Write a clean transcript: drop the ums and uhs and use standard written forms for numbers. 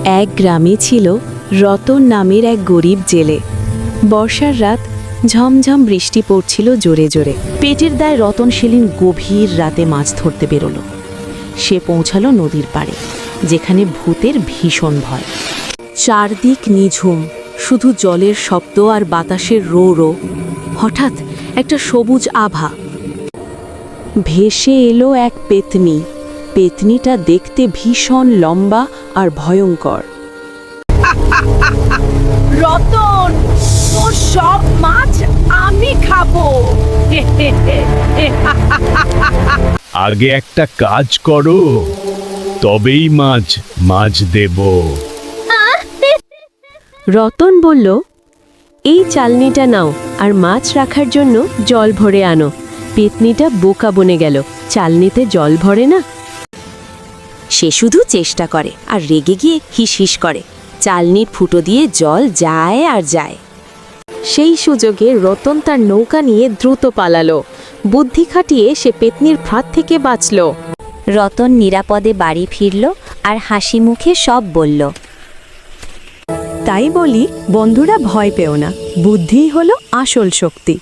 এক গ্রামে ছিল রতন নামের এক গরিব জেলে। বর্ষার রাত, ঝমঝম বৃষ্টি পড়ছিল জোরে জোরে। পেটের দায় রতন সেদিন গভীর রাতে মাছ ধরতে বেরোল। সে পৌঁছালো নদীর পাড়ে, যেখানে ভূতের ভীষণ ভয়। চারদিক নিঝুম, শুধু জলের শব্দ আর বাতাসের রো রো। হঠাৎ একটা সবুজ আভা। ভেসে এলো এক পেতনি। পেতনিটা দেখতে ভীষণ লম্বা আর ভয়ঙ্কর। রতন, তোর সব মাছ আমি খাবো। আগে একটা কাজ করো, তবেই মাছ দেব। রতন বলল, এই চালনিটা নাও আর মাছ রাখার জন্য জল ভরে আনো। পেতনিটা বোকা বনে গেল, চালনিতে জল ভরে না। সে শুধু চেষ্টা করে আর রেগে গিয়ে হিস হিস করে। চালনির ফুটো দিয়ে জল যায় আর যায়। সেই সুযোগে রতন তার নৌকা নিয়ে দ্রুত পালালো। বুদ্ধি খাটিয়ে সে পেতনির ফাঁদ থেকে বাঁচল। রতন নিরাপদে বাড়ি ফিরল আর হাসি মুখে সব বলল। তাই বলি, বন্ধুরা, ভয় পেও না, বুদ্ধিই হলো আসল শক্তি।